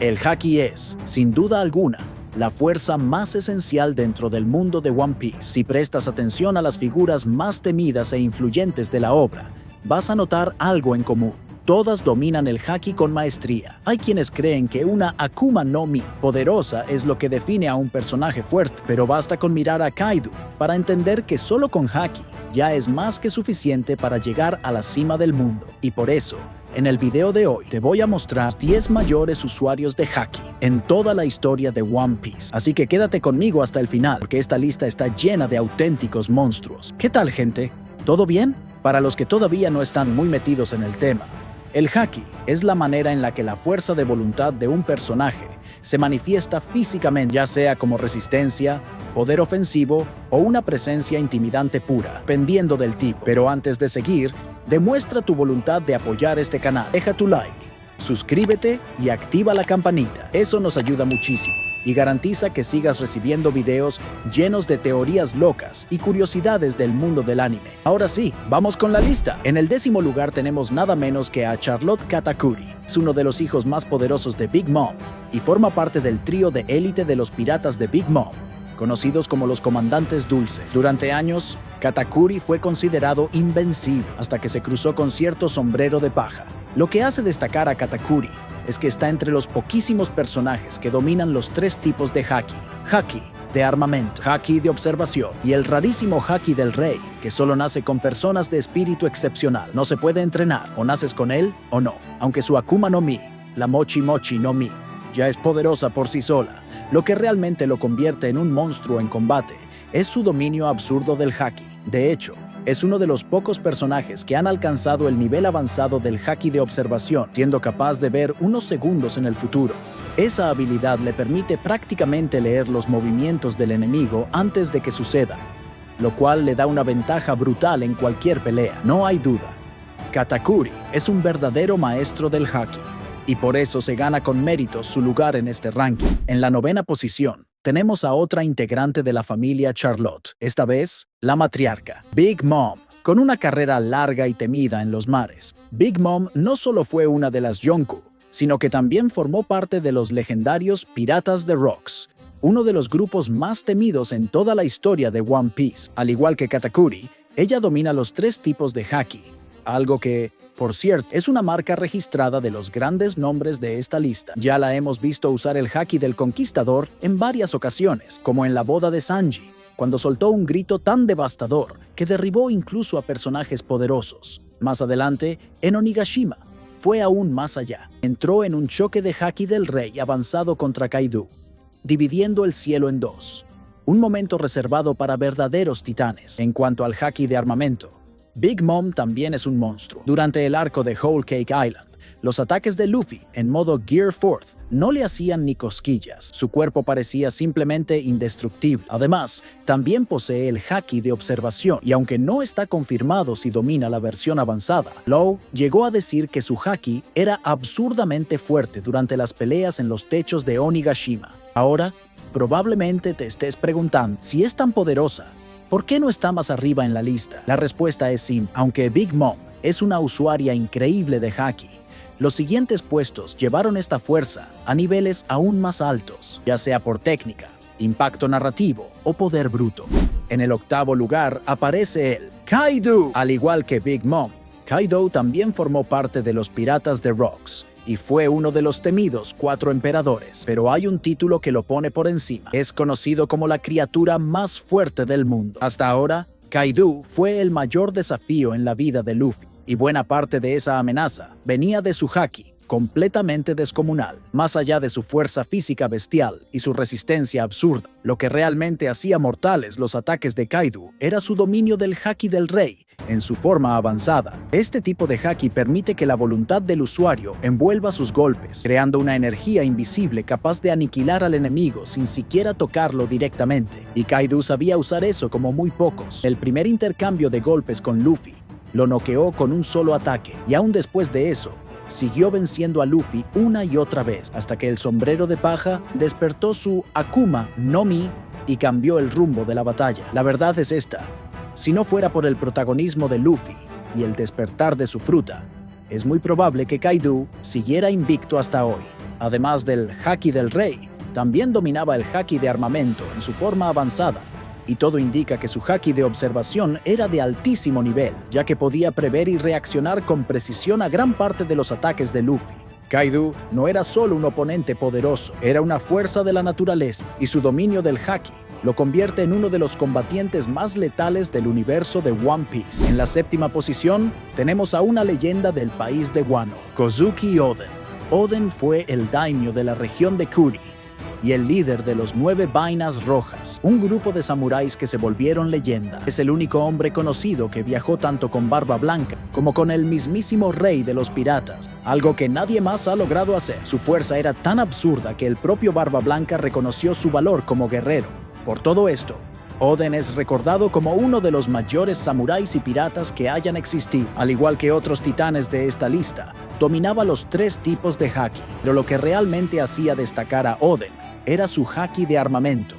El Haki es, sin duda alguna, la fuerza más esencial dentro del mundo de One Piece. Si prestas atención a las figuras más temidas e influyentes de la obra, vas a notar algo en común. Todas dominan el Haki con maestría. Hay quienes creen que una Akuma no Mi poderosa es lo que define a un personaje fuerte, pero basta con mirar a Kaido para entender que solo con Haki ya es más que suficiente para llegar a la cima del mundo. Y por eso, en el video de hoy te voy a mostrar 10 mayores usuarios de Haki en toda la historia de One Piece. Así que quédate conmigo hasta el final, porque esta lista está llena de auténticos monstruos. ¿Qué tal, gente? ¿Todo bien? Para los que todavía no están muy metidos en el tema, el Haki es la manera en la que la fuerza de voluntad de un personaje se manifiesta físicamente, ya sea como resistencia, poder ofensivo o una presencia intimidante pura, dependiendo del tipo. Pero antes de seguir, demuestra tu voluntad de apoyar este canal. Deja tu like, suscríbete y activa la campanita. Eso nos ayuda muchísimo y garantiza que sigas recibiendo videos llenos de teorías locas y curiosidades del mundo del anime. Ahora sí, vamos con la lista. En el 10º lugar tenemos nada menos que a Charlotte Katakuri. Es uno de los hijos más poderosos de Big Mom y forma parte del trío de élite de los piratas de Big Mom, conocidos como los Comandantes Dulces. Durante años, Katakuri fue considerado invencible hasta que se cruzó con cierto sombrero de paja. Lo que hace destacar a Katakuri es que está entre los poquísimos personajes que dominan los 3 tipos de Haki: Haki de armamento, Haki de observación y el rarísimo Haki del Rey, que solo nace con personas de espíritu excepcional. No se puede entrenar, o naces con él o no. Aunque su Akuma no Mi, la Mochi Mochi no Mi, ya es poderosa por sí sola, lo que realmente lo convierte en un monstruo en combate es su dominio absurdo del Haki. De hecho, es uno de los pocos personajes que han alcanzado el nivel avanzado del Haki de observación, siendo capaz de ver unos segundos en el futuro. Esa habilidad le permite prácticamente leer los movimientos del enemigo antes de que sucedan, lo cual le da una ventaja brutal en cualquier pelea. No hay duda, Katakuri es un verdadero maestro del Haki, y por eso se gana con méritos su lugar en este ranking. En la 9ª posición, tenemos a otra integrante de la familia Charlotte, esta vez la matriarca, Big Mom. Con una carrera larga y temida en los mares, Big Mom no solo fue una de las Yonko, sino que también formó parte de los legendarios Piratas de Rocks, uno de los grupos más temidos en toda la historia de One Piece. Al igual que Katakuri, ella domina los 3 tipos de Haki, algo que, por cierto, es una marca registrada de los grandes nombres de esta lista. Ya la hemos visto usar el Haki del Conquistador en varias ocasiones, como en la boda de Sanji, cuando soltó un grito tan devastador que derribó incluso a personajes poderosos. Más adelante, en Onigashima, fue aún más allá. Entró en un choque de Haki del Rey avanzado contra Kaido, dividiendo el cielo en 2. Un momento reservado para verdaderos titanes. En cuanto al Haki de armamento, Big Mom también es un monstruo. Durante el arco de Whole Cake Island, los ataques de Luffy en modo Gear Fourth no le hacían ni cosquillas. Su cuerpo parecía simplemente indestructible. Además, también posee el Haki de observación, y aunque no está confirmado si domina la versión avanzada, Law llegó a decir que su Haki era absurdamente fuerte durante las peleas en los techos de Onigashima. Ahora, probablemente te estés preguntando, si es tan poderosa, ¿por qué no está más arriba en la lista? La respuesta es simple. Aunque Big Mom es una usuaria increíble de Haki, los siguientes puestos llevaron esta fuerza a niveles aún más altos, ya sea por técnica, impacto narrativo o poder bruto. En el 8º lugar aparece el Kaido. Al igual que Big Mom, Kaido también formó parte de los Piratas de Rocks y fue uno de los temidos 4 emperadores. Pero hay un título que lo pone por encima. Es conocido como la criatura más fuerte del mundo. Hasta ahora, Kaido fue el mayor desafío en la vida de Luffy, y buena parte de esa amenaza venía de su Haki, completamente descomunal. Más allá de su fuerza física bestial y su resistencia absurda, lo que realmente hacía mortales los ataques de Kaido era su dominio del Haki del Rey en su forma avanzada. Este tipo de Haki permite que la voluntad del usuario envuelva sus golpes, creando una energía invisible capaz de aniquilar al enemigo sin siquiera tocarlo directamente. Y Kaido sabía usar eso como muy pocos. El primer intercambio de golpes con Luffy lo noqueó con un solo ataque, y aún después de eso, siguió venciendo a Luffy una y otra vez, hasta que el sombrero de paja despertó su Akuma no Mi y cambió el rumbo de la batalla. La verdad es esta: si no fuera por el protagonismo de Luffy y el despertar de su fruta, es muy probable que Kaido siguiera invicto hasta hoy. Además del haki del rey, también dominaba el haki de armamento en su forma avanzada, y todo indica que su haki de observación era de altísimo nivel, ya que podía prever y reaccionar con precisión a gran parte de los ataques de Luffy. Kaido no era solo un oponente poderoso, era una fuerza de la naturaleza, y su dominio del haki lo convierte en uno de los combatientes más letales del universo de One Piece. En la séptima posición, tenemos a una leyenda del país de Wano, Kozuki Oden. Oden fue el daimyo de la región de Kuri y el líder de los 9 Vainas Rojas, un grupo de samuráis que se volvieron leyenda. Es el único hombre conocido que viajó tanto con Barba Blanca como con el mismísimo rey de los piratas, algo que nadie más ha logrado hacer. Su fuerza era tan absurda que el propio Barba Blanca reconoció su valor como guerrero. Por todo esto, Oden es recordado como uno de los mayores samuráis y piratas que hayan existido. Al igual que otros titanes de esta lista, dominaba los 3 tipos de haki, pero lo que realmente hacía destacar a Oden era su haki de armamento,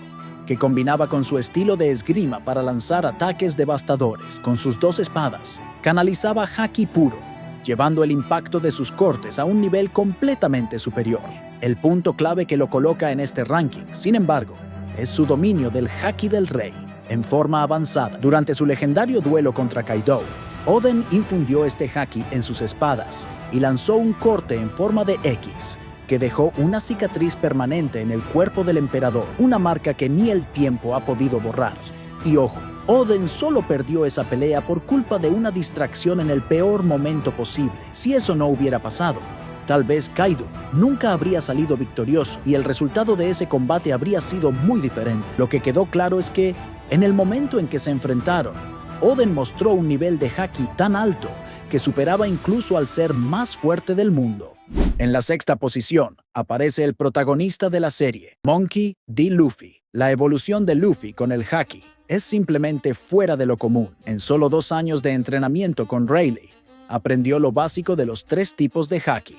que combinaba con su estilo de esgrima para lanzar ataques devastadores. Con sus 2 espadas, canalizaba haki puro, llevando el impacto de sus cortes a un nivel completamente superior. El punto clave que lo coloca en este ranking, sin embargo, es su dominio del haki del rey en forma avanzada. Durante su legendario duelo contra Kaido, Oden infundió este haki en sus espadas y lanzó un corte en forma de X, que dejó una cicatriz permanente en el cuerpo del emperador, una marca que ni el tiempo ha podido borrar. Y ojo, Oden solo perdió esa pelea por culpa de una distracción en el peor momento posible. Si eso no hubiera pasado, tal vez Kaido nunca habría salido victorioso y el resultado de ese combate habría sido muy diferente. Lo que quedó claro es que, en el momento en que se enfrentaron, Oden mostró un nivel de haki tan alto que superaba incluso al ser más fuerte del mundo. En la sexta posición aparece el protagonista de la serie, Monkey D. Luffy. La evolución de Luffy con el haki es simplemente fuera de lo común. En solo 2 años de entrenamiento con Rayleigh, aprendió lo básico de los 3 tipos de haki,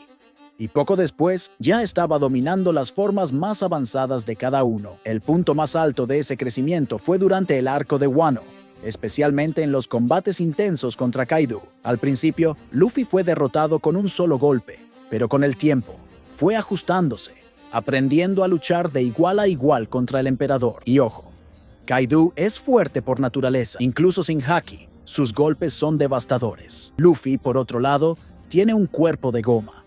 y poco después ya estaba dominando las formas más avanzadas de cada uno. El punto más alto de ese crecimiento fue durante el arco de Wano, especialmente en los combates intensos contra Kaido. Al principio, Luffy fue derrotado con un solo golpe, pero con el tiempo fue ajustándose, aprendiendo a luchar de igual a igual contra el emperador. Y ojo, Kaido es fuerte por naturaleza, incluso sin haki, sus golpes son devastadores. Luffy, por otro lado, tiene un cuerpo de goma,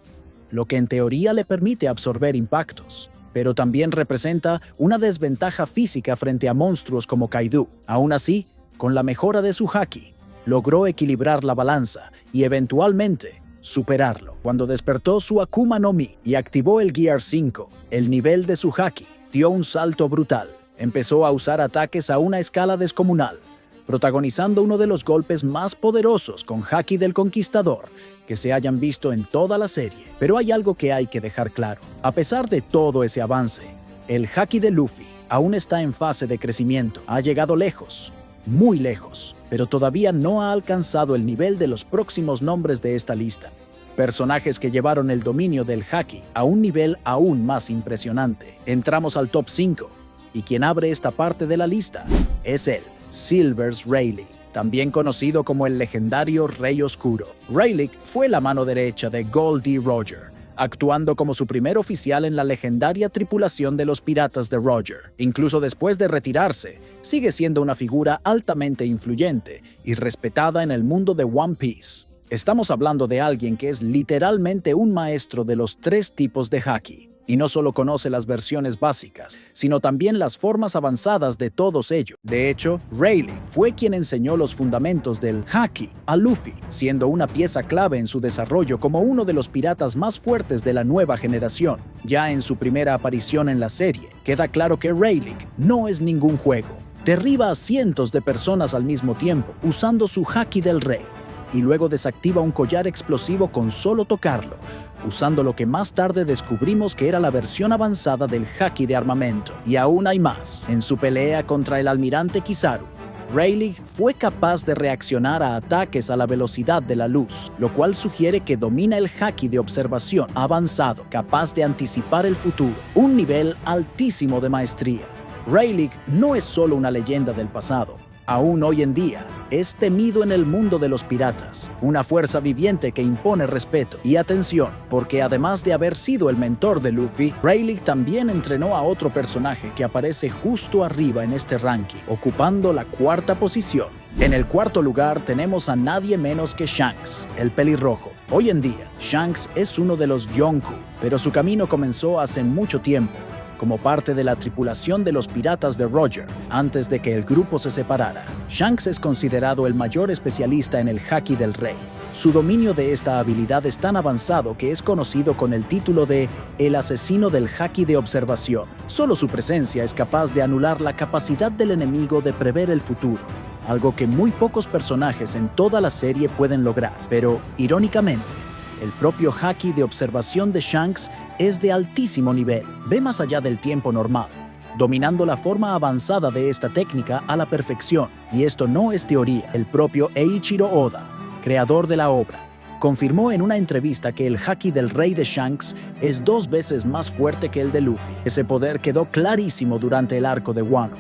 lo que en teoría le permite absorber impactos, pero también representa una desventaja física frente a monstruos como Kaido. Aún así, con la mejora de su haki, logró equilibrar la balanza y eventualmente superarlo. Cuando despertó su Akuma no Mi y activó el Gear 5, el nivel de su haki dio un salto brutal. Empezó a usar ataques a una escala descomunal, protagonizando uno de los golpes más poderosos con haki del conquistador que se hayan visto en toda la serie. Pero hay algo que hay que dejar claro. A pesar de todo ese avance, el haki de Luffy aún está en fase de crecimiento. Ha llegado lejos, muy lejos, pero todavía no ha alcanzado el nivel de los próximos nombres de esta lista. Personajes que llevaron el dominio del haki a un nivel aún más impresionante. Entramos al top 5, y quien abre esta parte de la lista es él, Silvers Rayleigh, también conocido como el legendario Rey Oscuro. Rayleigh fue la mano derecha de Gol D. Roger, actuando como su primer oficial en la legendaria tripulación de los piratas de Roger. Incluso después de retirarse, sigue siendo una figura altamente influyente y respetada en el mundo de One Piece. Estamos hablando de alguien que es literalmente un maestro de los 3 tipos de haki, y no solo conoce las versiones básicas, sino también las formas avanzadas de todos ellos. De hecho, Rayleigh fue quien enseñó los fundamentos del haki a Luffy, siendo una pieza clave en su desarrollo como uno de los piratas más fuertes de la nueva generación. Ya en su primera aparición en la serie, queda claro que Rayleigh no es ningún juego. Derriba a cientos de personas al mismo tiempo, usando su haki del rey, y luego desactiva un collar explosivo con solo tocarlo, usando lo que más tarde descubrimos que era la versión avanzada del haki de armamento. Y aún hay más. En su pelea contra el almirante Kizaru, Rayleigh fue capaz de reaccionar a ataques a la velocidad de la luz, lo cual sugiere que domina el haki de observación avanzado, capaz de anticipar el futuro, un nivel altísimo de maestría. Rayleigh no es solo una leyenda del pasado. Aún hoy en día, es temido en el mundo de los piratas, una fuerza viviente que impone respeto. Y atención, porque además de haber sido el mentor de Luffy, Rayleigh también entrenó a otro personaje que aparece justo arriba en este ranking, ocupando la cuarta posición. En el cuarto lugar tenemos a nadie menos que Shanks, el pelirrojo. Hoy en día, Shanks es uno de los Yonko, pero su camino comenzó hace mucho tiempo, como parte de la tripulación de los piratas de Roger, antes de que el grupo se separara. Shanks es considerado el mayor especialista en el Haki del Rey. Su dominio de esta habilidad es tan avanzado que es conocido con el título de el asesino del Haki de observación. Solo su presencia es capaz de anular la capacidad del enemigo de prever el futuro, algo que muy pocos personajes en toda la serie pueden lograr. Pero, irónicamente, el propio Haki de observación de Shanks es de altísimo nivel. Ve más allá del tiempo normal, dominando la forma avanzada de esta técnica a la perfección. Y esto no es teoría. El propio Eiichiro Oda, creador de la obra, confirmó en una entrevista que el Haki del Rey de Shanks es 2 veces más fuerte que el de Luffy. Ese poder quedó clarísimo durante el arco de Wano,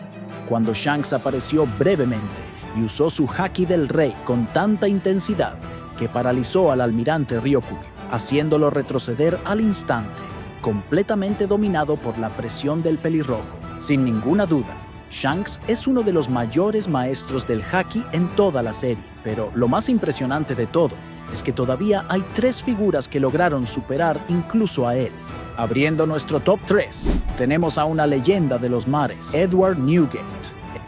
cuando Shanks apareció brevemente y usó su Haki del Rey con tanta intensidad que paralizó al almirante Ryokugyu, haciéndolo retroceder al instante, completamente dominado por la presión del pelirrojo. Sin ninguna duda, Shanks es uno de los mayores maestros del Haki en toda la serie, pero lo más impresionante de todo es que todavía hay 3 figuras que lograron superar incluso a él. Abriendo nuestro top 3, tenemos a una leyenda de los mares, Edward Newgate.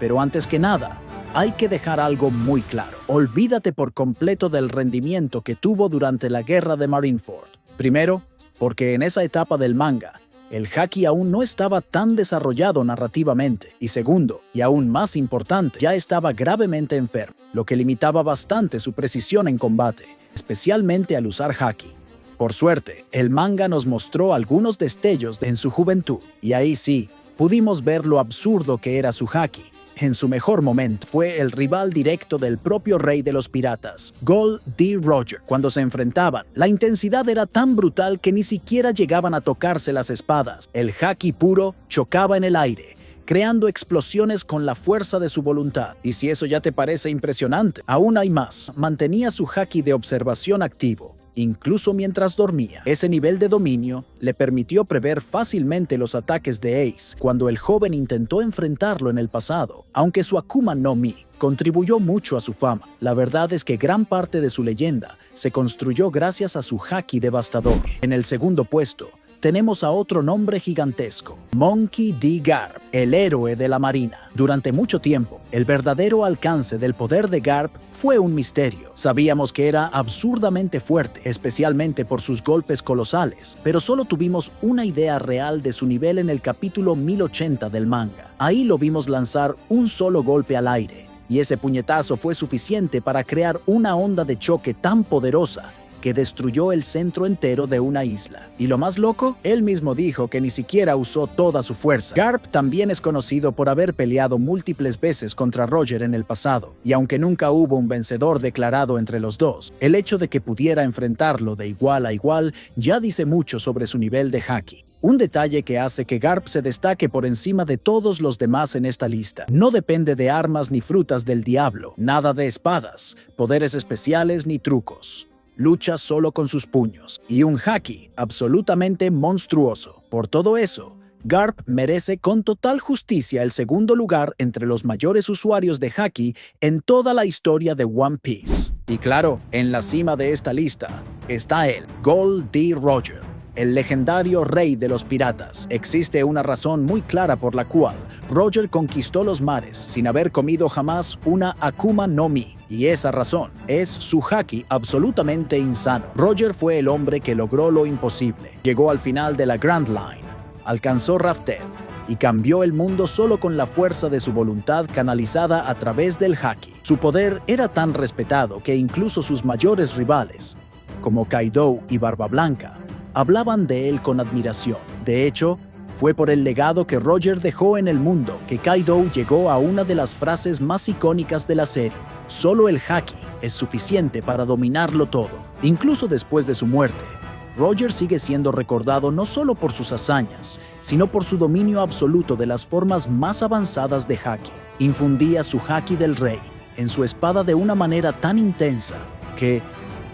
Pero antes que nada, hay que dejar algo muy claro. Olvídate por completo del rendimiento que tuvo durante la guerra de Marineford. Primero, porque en esa etapa del manga, el Haki aún no estaba tan desarrollado narrativamente. Y segundo, y aún más importante, ya estaba gravemente enfermo, lo que limitaba bastante su precisión en combate, especialmente al usar Haki. Por suerte, el manga nos mostró algunos destellos en su juventud, y ahí sí, pudimos ver lo absurdo que era su Haki. En su mejor momento, fue el rival directo del propio rey de los piratas, Gol D. Roger. Cuando se enfrentaban, la intensidad era tan brutal que ni siquiera llegaban a tocarse las espadas. El Haki puro chocaba en el aire, creando explosiones con la fuerza de su voluntad. Y si eso ya te parece impresionante, aún hay más. Mantenía su Haki de observación activo, incluso mientras dormía. Ese nivel de dominio le permitió prever fácilmente los ataques de Ace cuando el joven intentó enfrentarlo en el pasado. Aunque su Akuma no Mi contribuyó mucho a su fama, la verdad es que gran parte de su leyenda se construyó gracias a su Haki devastador. En el segundo puesto, tenemos a otro nombre gigantesco, Monkey D. Garp, el héroe de la marina. Durante mucho tiempo, el verdadero alcance del poder de Garp fue un misterio. Sabíamos que era absurdamente fuerte, especialmente por sus golpes colosales, pero solo tuvimos una idea real de su nivel en el capítulo 1080 del manga. Ahí lo vimos lanzar un solo golpe al aire, y ese puñetazo fue suficiente para crear una onda de choque tan poderosa que destruyó el centro entero de una isla. Y lo más loco, él mismo dijo que ni siquiera usó toda su fuerza. Garp también es conocido por haber peleado múltiples veces contra Roger en el pasado, y aunque nunca hubo un vencedor declarado entre los dos, el hecho de que pudiera enfrentarlo de igual a igual ya dice mucho sobre su nivel de Haki. Un detalle que hace que Garp se destaque por encima de todos los demás en esta lista. No depende de armas ni frutas del diablo, nada de espadas, poderes especiales ni trucos. Lucha solo con sus puños, y un Haki absolutamente monstruoso. Por todo eso, Garp merece con total justicia el segundo lugar entre los mayores usuarios de Haki en toda la historia de One Piece. Y claro, en la cima de esta lista está él, Gol D. Roger, el legendario rey de los piratas. Existe una razón muy clara por la cual Roger conquistó los mares sin haber comido jamás una Akuma no Mi. Y esa razón es su Haki absolutamente insano. Roger fue el hombre que logró lo imposible. Llegó al final de la Grand Line, alcanzó Raftel y cambió el mundo solo con la fuerza de su voluntad canalizada a través del Haki. Su poder era tan respetado que incluso sus mayores rivales, como Kaido y Barba Blanca, hablaban de él con admiración. De hecho, fue por el legado que Roger dejó en el mundo que Kaido llegó a una de las frases más icónicas de la serie: solo el Haki es suficiente para dominarlo todo. Incluso después de su muerte, Roger sigue siendo recordado no solo por sus hazañas, sino por su dominio absoluto de las formas más avanzadas de Haki. Infundía su Haki del Rey en su espada de una manera tan intensa que,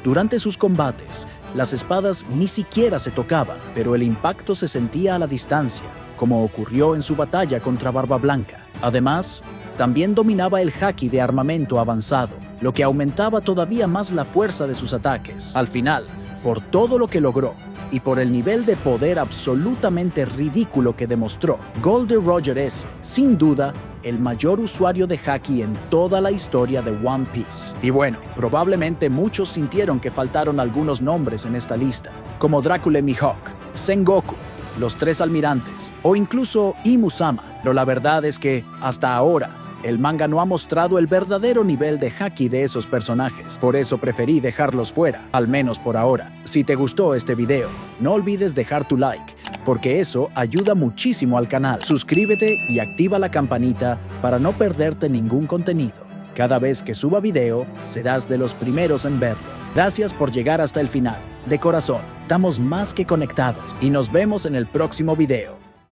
durante sus combates, las espadas ni siquiera se tocaban, pero el impacto se sentía a la distancia, como ocurrió en su batalla contra Barba Blanca. Además, también dominaba el haki de armamento avanzado, lo que aumentaba todavía más la fuerza de sus ataques. Al final, por todo lo que logró y por el nivel de poder absolutamente ridículo que demostró, Goldie Roger es, sin duda, el mayor usuario de haki en toda la historia de One Piece. Y bueno, probablemente muchos sintieron que faltaron algunos nombres en esta lista, como Drácula Mihawk, Sengoku, los tres almirantes o incluso Imusama. Pero la verdad es que, hasta ahora, el manga no ha mostrado el verdadero nivel de haki de esos personajes. Por eso preferí dejarlos fuera, al menos por ahora. Si te gustó este video, no olvides dejar tu like, porque eso ayuda muchísimo al canal. Suscríbete y activa la campanita para no perderte ningún contenido. Cada vez que suba video, serás de los primeros en verlo. Gracias por llegar hasta el final. De corazón, estamos más que conectados y nos vemos en el próximo video.